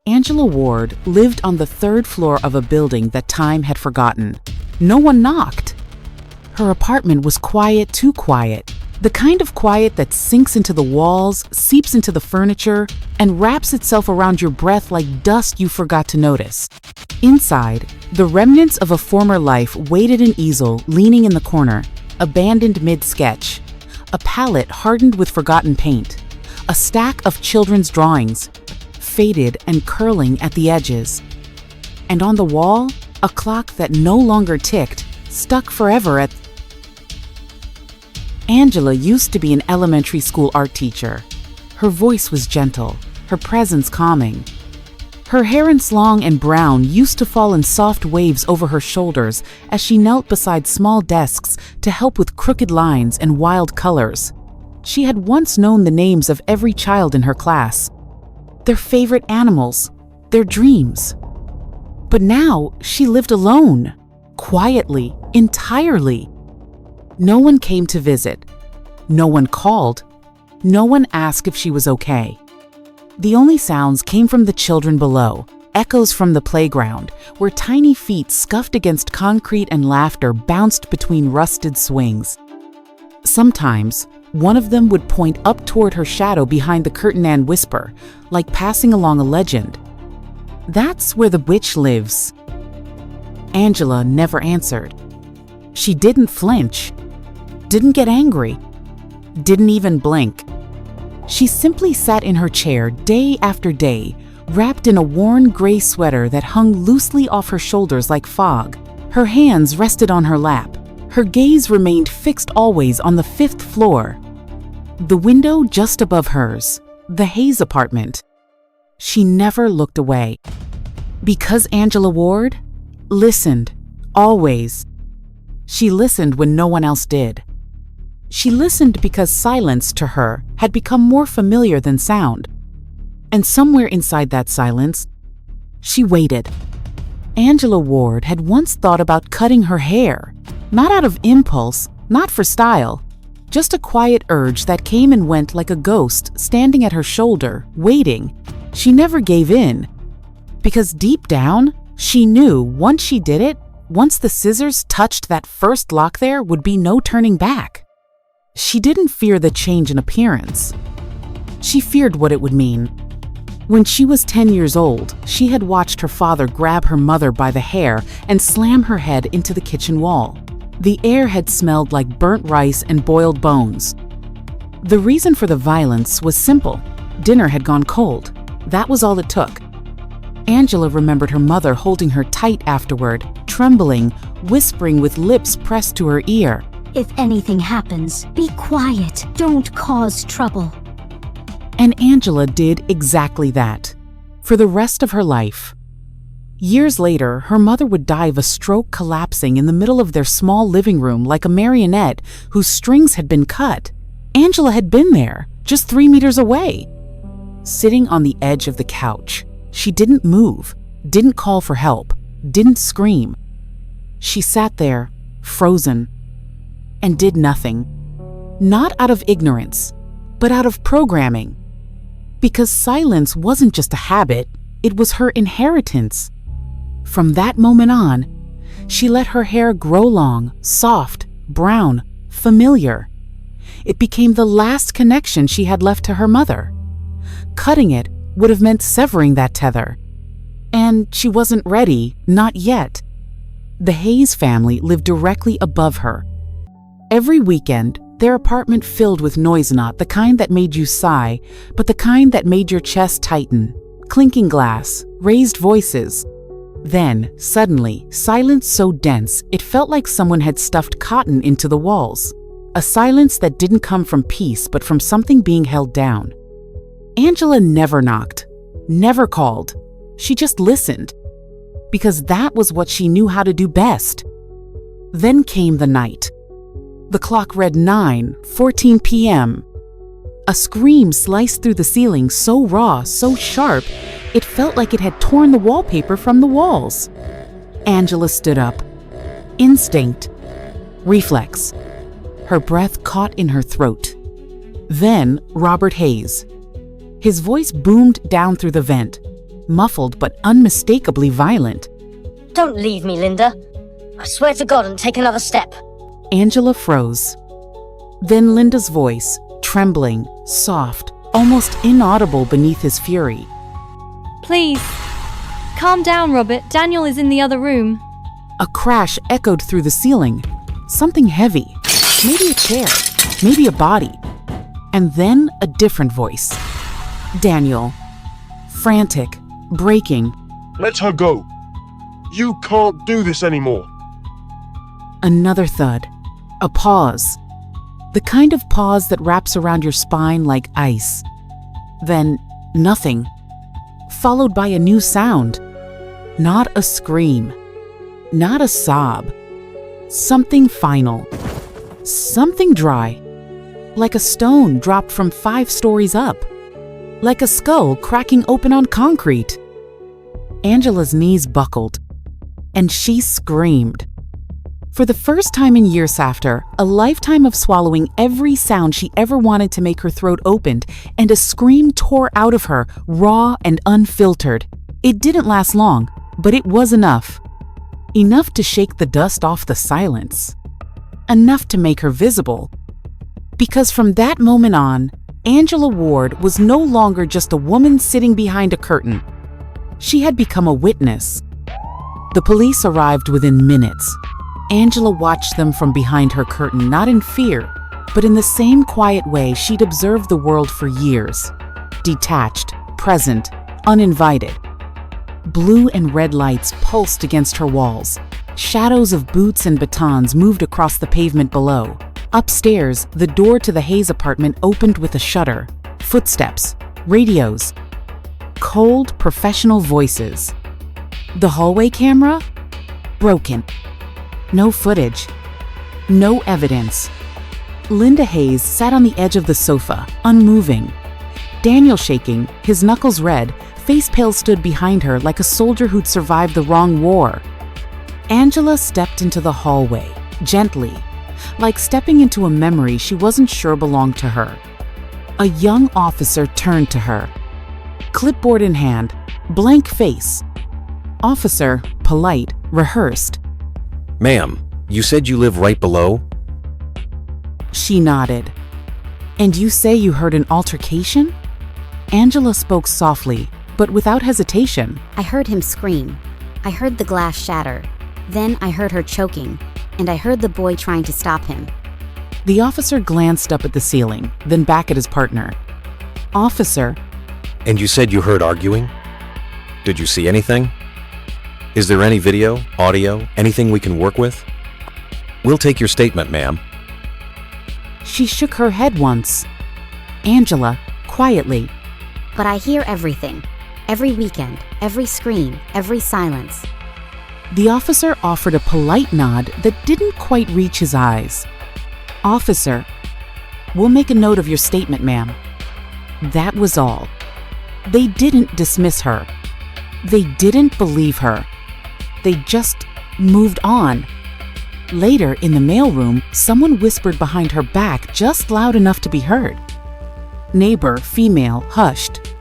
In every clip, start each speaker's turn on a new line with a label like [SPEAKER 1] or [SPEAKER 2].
[SPEAKER 1] Angela Ward lived on the third floor of a building that time had forgotten. No one knocked. Her apartment was quiet, too quiet. The kind of quiet that sinks into the walls, seeps into the furniture, and wraps itself around your breath like dust you forgot to notice. Inside, the remnants of a former life waited an easel leaning in the corner, abandoned mid-sketch, a palette hardened with forgotten paint, a stack of children's drawings, faded and curling at the edges. And on the wall, a clock that no longer ticked, stuck forever at... Angela used to be an elementary school art teacher. Her voice was gentle, her presence calming. Her hair in long and brown used to fall in soft waves over her shoulders as she knelt beside small desks to help with crooked lines and wild colors. She had once known the names of every child in her class, their favorite animals, their dreams. But now she lived alone, quietly, entirely. No one came to visit. No one called. No one asked if she was okay. The only sounds came from the children below, echoes from the playground, where tiny feet scuffed against concrete and laughter bounced between rusted swings. Sometimes, one of them would point up toward her shadow behind the curtain and whisper, like passing along a legend. "That's where the witch lives." Angela never answered. She didn't flinch, didn't get angry, didn't even blink. She simply sat in her chair day after day, wrapped in a worn gray sweater that hung loosely off her shoulders like fog. Her hands rested on her lap. Her gaze remained fixed always on the 5th floor. The window just above hers, the Hayes apartment. She never looked away. Because Angela Ward listened, always. She listened when no one else did. She listened because silence, to her, had become more familiar than sound. And somewhere inside that silence, she waited. Angela Ward had once thought about cutting her hair, not out of impulse, not for style, just a quiet urge that came and went like a ghost standing at her shoulder, waiting. She never gave in, because deep down, she knew once she did it, once the scissors touched that first lock, there would be no turning back. She didn't fear the change in appearance. She feared what it would mean. When she was 10 years old, she had watched her father grab her mother by the hair and slam her head into the kitchen wall. The air had smelled like burnt rice and boiled bones. The reason for the violence was simple. Dinner had gone cold. That was all it took. Angela remembered her mother holding her tight afterward, trembling, whispering with lips pressed to her ear.
[SPEAKER 2] "If anything happens, be quiet. Don't cause trouble."
[SPEAKER 1] And Angela did exactly that, for the rest of her life. Years later, her mother would die of a stroke, collapsing in the middle of their small living room like a marionette whose strings had been cut. Angela had been there, just 3 meters away. Sitting on the edge of the couch, she didn't move, didn't call for help, didn't scream. She sat there, frozen, and did nothing. Not out of ignorance, but out of programming. Because silence wasn't just a habit, it was her inheritance. From that moment on, she let her hair grow long, soft, brown, familiar. It became the last connection she had left to her mother. Cutting it would have meant severing that tether. And she wasn't ready, not yet. The Hayes family lived directly above her. Every weekend, their apartment filled with noise, not the kind that made you sigh, but the kind that made your chest tighten. Clinking glass, raised voices. Then, suddenly, silence so dense it felt like someone had stuffed cotton into the walls. A silence that didn't come from peace but from something being held down. Angela never knocked, never called. She just listened, because that was what she knew how to do best. Then came the night. The clock read 9:14 p.m. A scream sliced through the ceiling, so raw, so sharp, it felt like it had torn the wallpaper from the walls. Angela stood up. Instinct. Reflex. Her breath caught in her throat. Then Robert Hayes. His voice boomed down through the vent. muffled but unmistakably violent.
[SPEAKER 3] Don't leave me, Linda. I swear to God and take another step.
[SPEAKER 1] Angela froze. Then Linda's voice, trembling, soft, almost inaudible beneath his fury.
[SPEAKER 4] Please. Calm down, Robert. Daniel is in the other room.
[SPEAKER 1] A crash echoed through the ceiling. Something heavy. Maybe a chair. Maybe a body. And then a different voice. Daniel. Frantic. Breaking.
[SPEAKER 5] Let her go. You can't do this anymore.
[SPEAKER 1] Another thud. A pause. The kind of pause that wraps around your spine like ice. Then nothing. Followed by a new sound. Not a scream. Not a sob. Something final. Something dry. Like a stone dropped from 5 stories up. Like a skull cracking open on concrete. Angela's knees buckled. And she screamed. For the first time in years after, a lifetime of swallowing every sound she ever wanted to make her throat opened, and a scream tore out of her, raw and unfiltered. It didn't last long, but it was enough. Enough to shake the dust off the silence. Enough to make her visible. Because from that moment on, Angela Ward was no longer just a woman sitting behind a curtain. She had become a witness. The police arrived within minutes. Angela watched them from behind her curtain, not in fear, but in the same quiet way she'd observed the world for years. Detached, present, uninvited. Blue and red lights pulsed against her walls. Shadows of boots and batons moved across the pavement below. Upstairs, the door to the Hayes apartment opened with a shudder. Footsteps, radios, cold, professional voices. The hallway camera? Broken. No footage. No evidence. Linda Hayes sat on the edge of the sofa, unmoving. Daniel shaking, his knuckles red, face pale stood behind her like a soldier who'd survived the wrong war. Angela stepped into the hallway, gently, like stepping into a memory she wasn't sure belonged to her. A young officer turned to her. Clipboard in hand, blank face. Officer, polite, rehearsed.
[SPEAKER 6] Ma'am, you said you live right below?
[SPEAKER 1] She nodded. And you say you heard an altercation? Angela spoke softly, but without hesitation.
[SPEAKER 7] I heard him scream. I heard the glass shatter. Then I heard her choking, and I heard the boy trying to stop him.
[SPEAKER 1] The officer glanced up at the ceiling, then back at his partner. Officer.
[SPEAKER 6] And you said you heard arguing? Did you see anything? Is there any video, audio, anything we can work with? We'll take your statement, ma'am.
[SPEAKER 1] She shook her head once. Angela, quietly.
[SPEAKER 7] But I hear everything. Every weekend, every scream, every silence.
[SPEAKER 1] The officer offered a polite nod that didn't quite reach his eyes. Officer, we'll make a note of your statement, ma'am. That was all. They didn't dismiss her. They didn't believe her. They just moved on. Later, in the mailroom, someone whispered behind her back just loud enough to be heard. Neighbor, female, hushed.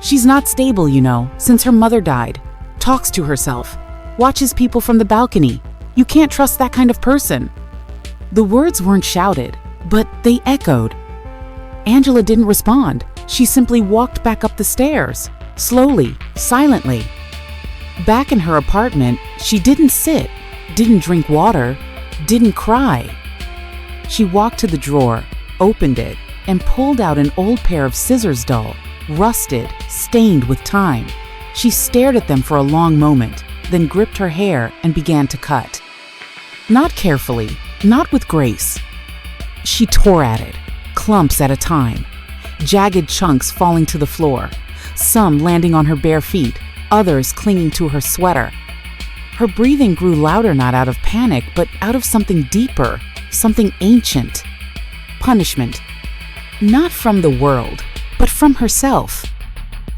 [SPEAKER 1] She's not stable, you know, since her mother died. Talks to herself. Watches people from the balcony. You can't trust that kind of person. The words weren't shouted, but they echoed. Angela didn't respond. She simply walked back up the stairs, slowly, silently. Back in her apartment, she didn't sit, didn't drink water, didn't cry. She walked to the drawer, opened it, and pulled out an old pair of scissors dull, rusted, stained with time. She stared at them for a long moment, then gripped her hair and began to cut. Not carefully, not with grace. She tore at it, clumps at a time, jagged chunks falling to the floor, some landing on her bare feet, others clinging to her sweater. Her breathing grew louder, not out of panic, but out of something deeper, something ancient. Punishment. Not from the world, but from herself.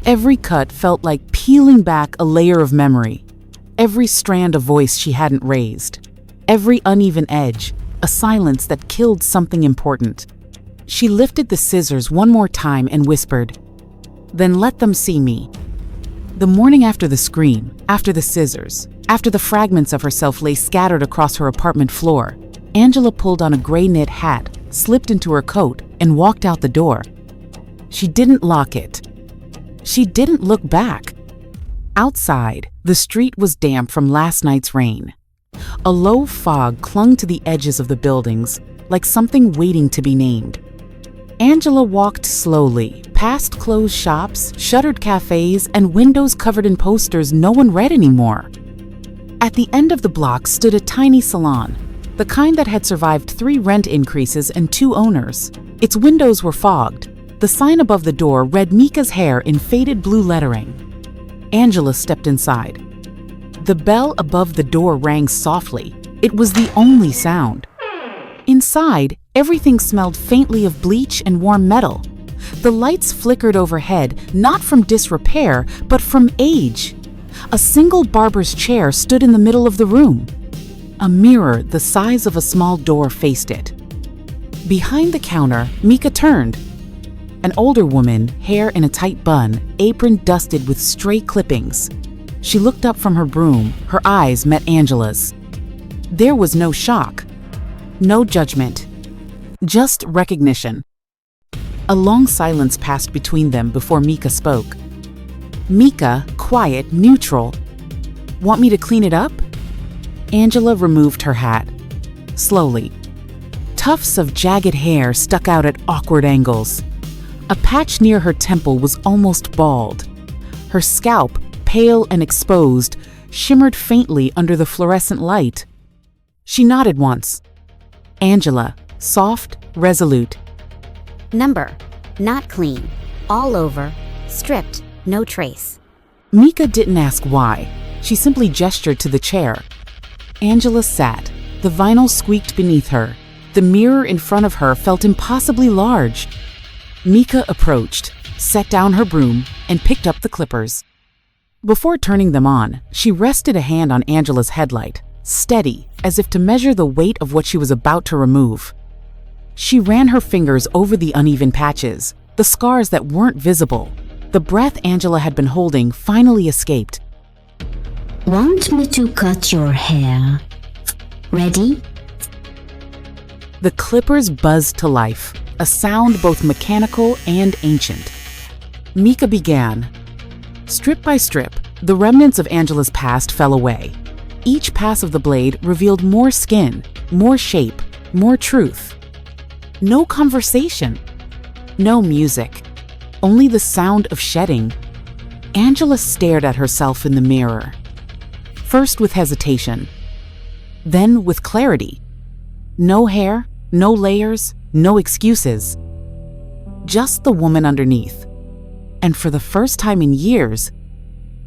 [SPEAKER 1] Every cut felt like peeling back a layer of memory. Every strand a voice she hadn't raised. Every uneven edge, a silence that killed something important. She lifted the scissors one more time and whispered, "Then let them see me." The morning after the scream, after the scissors, after the fragments of herself lay scattered across her apartment floor, Angela pulled on a gray knit hat, slipped into her coat, and walked out the door. She didn't lock it. She didn't look back. Outside, the street was damp from last night's rain. A low fog clung to the edges of the buildings, like something waiting to be named. Angela walked slowly, past closed shops, shuttered cafes, and windows covered in posters no one read anymore. At the end of the block stood a tiny salon, the kind that had survived 3 rent increases and 2 owners. Its windows were fogged. The sign above the door read Mika's hair in faded blue lettering. Angela stepped inside. The bell above the door rang softly. It was the only sound. Inside, everything smelled faintly of bleach and warm metal. The lights flickered overhead, not from disrepair, but from age. A single barber's chair stood in the middle of the room. A mirror the size of a small door faced it. Behind the counter, Mika turned. An older woman, hair in a tight bun, apron dusted with stray clippings. She looked up from her broom. Her eyes met Angela's. There was no shock, no judgment, just recognition. A long silence passed between them before Mika spoke. Mika, quiet, neutral. Want me to clean it up? Angela removed her hat. Slowly. Tufts of jagged hair stuck out at awkward angles. A patch near her temple was almost bald. Her scalp, pale and exposed, shimmered faintly under the fluorescent light. She nodded once. Angela, soft, resolute.
[SPEAKER 7] Number, not clean, all over, stripped, no trace.
[SPEAKER 1] Mika didn't ask why. She simply gestured to the chair. Angela sat. The vinyl squeaked beneath her. The mirror in front of her felt impossibly large. Mika approached, set down her broom, and picked up the clippers. Before turning them on, she rested a hand on Angela's headlight, steady, as if to measure the weight of what she was about to remove. She ran her fingers over the uneven patches, the scars that weren't visible. The breath Angela had been holding finally escaped.
[SPEAKER 2] Want me to cut your hair? Ready?
[SPEAKER 1] The clippers buzzed to life, a sound both mechanical and ancient. Mika began. Strip by strip, the remnants of Angela's past fell away. Each pass of the blade revealed more skin, more shape, more truth. No conversation. No music. Only the sound of shedding. Angela stared at herself in the mirror. First with hesitation. Then with clarity. No hair, no layers, no excuses. Just the woman underneath. And for the first time in years,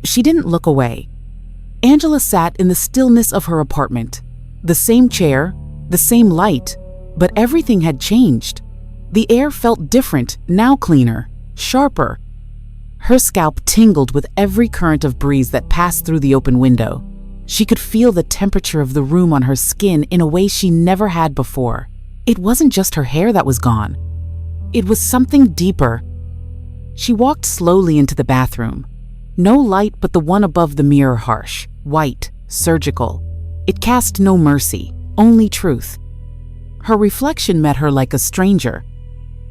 [SPEAKER 1] she didn't look away. Angela sat in the stillness of her apartment. The same chair, the same light, but everything had changed. The air felt different, now cleaner, sharper. Her scalp tingled with every current of breeze that passed through the open window. She could feel the temperature of the room on her skin in a way she never had before. It wasn't just her hair that was gone. It was something deeper. She walked slowly into the bathroom. No light but the one above the mirror, harsh, white, surgical. It cast no mercy, only truth. Her reflection met her like a stranger.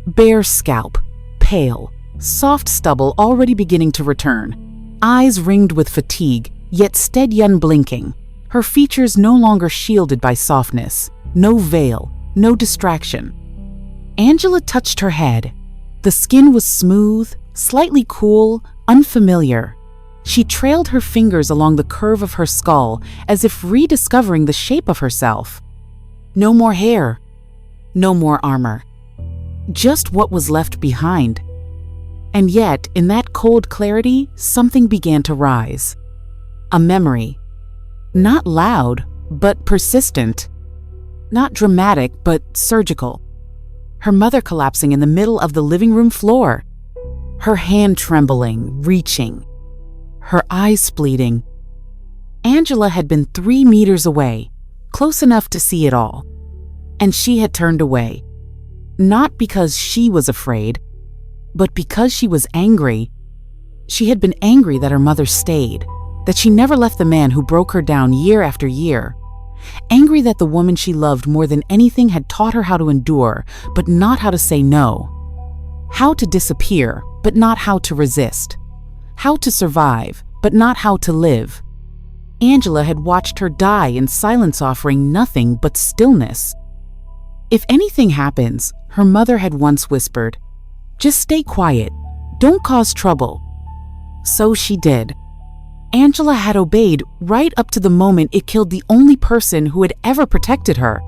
[SPEAKER 1] Bare scalp, pale, soft stubble already beginning to return. Eyes ringed with fatigue, yet steady unblinking. Her features no longer shielded by softness. No veil, no distraction. Angela touched her head. The skin was smooth, slightly cool, unfamiliar. She trailed her fingers along the curve of her skull as if rediscovering the shape of herself. No more hair. No more armor. Just what was left behind. And yet, in that cold clarity, something began to rise. A memory. Not loud, but persistent. Not dramatic, but surgical. Her mother collapsing in the middle of the living room floor. Her hand trembling, reaching. Her eyes bleeding. Angela had been 3 meters away, close enough to see it all. And she had turned away. Not because she was afraid, but because she was angry. She had been angry that her mother stayed, that she never left the man who broke her down year after year. Angry that the woman she loved more than anything had taught her how to endure, but not how to say no. How to disappear, but not how to resist. How to survive, but not how to live. Angela had watched her die in silence, offering nothing but stillness. If anything happens, her mother had once whispered, "Just stay quiet. Don't cause trouble." So she did. Angela had obeyed right up to the moment it killed the only person who had ever protected her.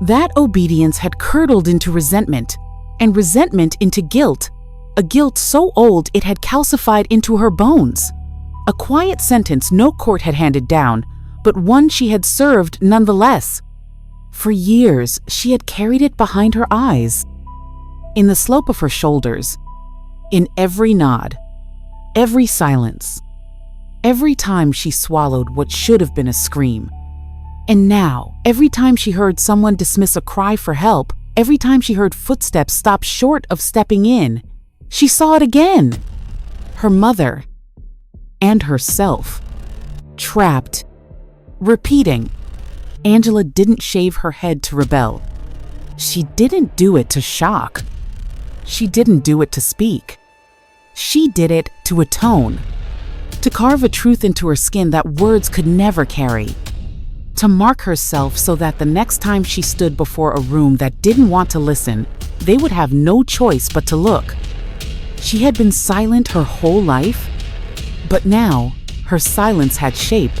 [SPEAKER 1] That obedience had curdled into resentment, and resentment into guilt, a guilt so old it had calcified into her bones. A quiet sentence no court had handed down, but one she had served nonetheless. For years, she had carried it behind her eyes, in the slope of her shoulders, in every nod, every silence, every time she swallowed what should have been a scream. And now, every time she heard someone dismiss a cry for help, every time she heard footsteps stop short of stepping in, she saw it again. Her mother and herself, trapped, repeating. Angela didn't shave her head to rebel. She didn't do it to shock. She didn't do it to speak. She did it to atone, to carve a truth into her skin that words could never carry, to mark herself so that the next time she stood before a room that didn't want to listen, they would have no choice but to look. She had been silent her whole life, but now her silence had shape,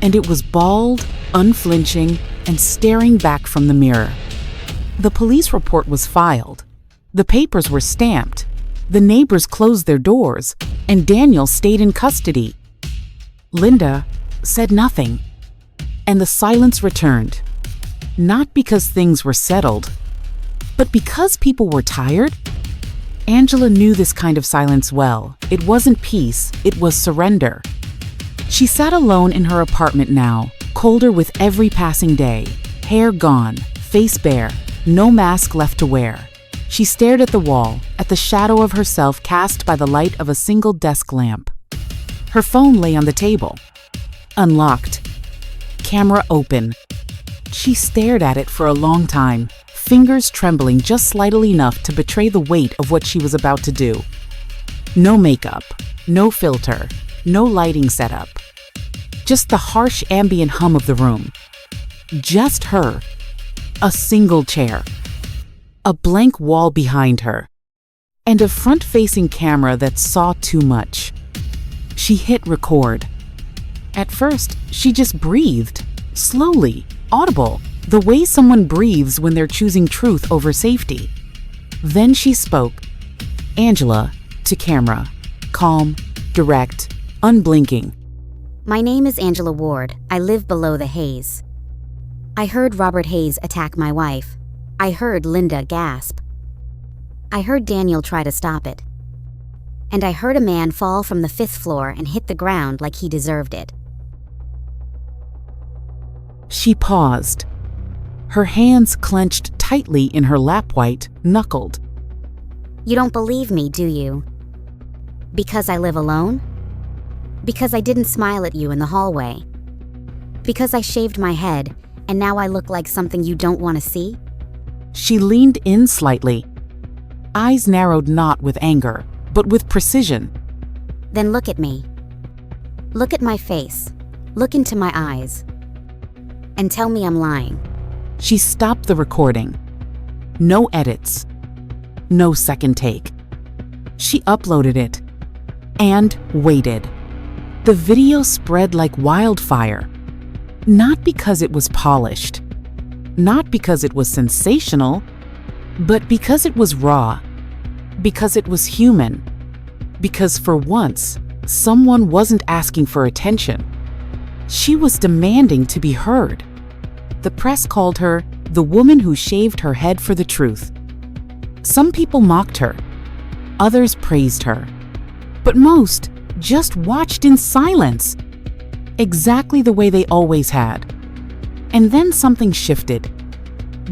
[SPEAKER 1] and it was bald, unflinching, and staring back from the mirror. The police report was filed. The papers were stamped. The neighbors closed their doors, and Daniel stayed in custody. Linda said nothing, and the silence returned, not because things were settled, but because people were tired. Angela knew this kind of silence well. It wasn't peace, it was surrender. She sat alone in her apartment now, colder with every passing day, hair gone, face bare, no mask left to wear. She stared at the wall, at the shadow of herself cast by the light of a single desk lamp. Her phone lay on the table, unlocked, camera open. She stared at it for a long time, fingers trembling just slightly enough to betray the weight of what she was about to do. No makeup, no filter, no lighting setup. Just the harsh ambient hum of the room. Just her. A single chair. A blank wall behind her. And a front-facing camera that saw too much. She hit record. At first, she just breathed, slowly, audible, the way someone breathes when they're choosing truth over safety. Then she spoke, Angela, to camera, calm, direct, unblinking.
[SPEAKER 7] My name is Angela Ward. I live below the Hayes. I heard Robert Hayes attack my wife. I heard Linda gasp. I heard Daniel try to stop it. And I heard a man fall from the 5th floor and hit the ground like he deserved it.
[SPEAKER 1] She paused. Her hands clenched tightly in her lap white, knuckled.
[SPEAKER 7] You don't believe me, do you? Because I live alone? Because I didn't smile at you in the hallway? Because I shaved my head, and now I look like something you don't want to see?
[SPEAKER 1] She leaned in slightly. Eyes narrowed not with anger, but with precision.
[SPEAKER 7] Then look at me. Look at my face. Look into my eyes. And tell me I'm lying.
[SPEAKER 1] She stopped the recording. No edits. No second take. She uploaded it. And waited. The video spread like wildfire. Not because it was polished. Not because it was sensational. But because it was raw. Because it was human. Because for once, someone wasn't asking for attention. She was demanding to be heard. The press called her the woman who shaved her head for the truth. Some people mocked her. Others praised her. But most just watched in silence. Exactly the way they always had. And then something shifted.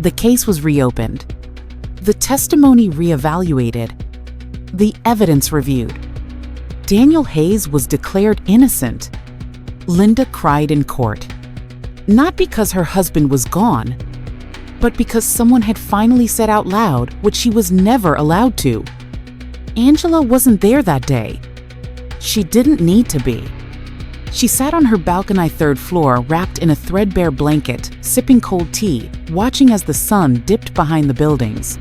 [SPEAKER 1] The case was reopened. The testimony reevaluated. The evidence reviewed. Daniel Hayes was declared innocent. Linda cried in court. Not because her husband was gone, but because someone had finally said out loud what she was never allowed to. Angela wasn't there that day. She didn't need to be. She sat on her balcony third floor, wrapped in a threadbare blanket, sipping cold tea, watching as the sun dipped behind the buildings.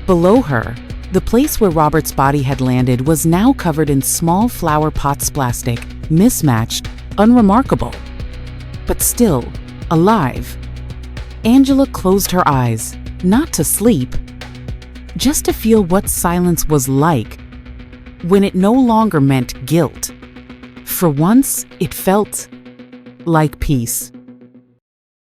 [SPEAKER 1] Below her, the place where Robert's body had landed was now covered in small flower pots, plastic, mismatched, unremarkable, but still alive. Angela closed her eyes, not to sleep, just to feel what silence was like when it no longer meant guilt. For once, it felt like peace.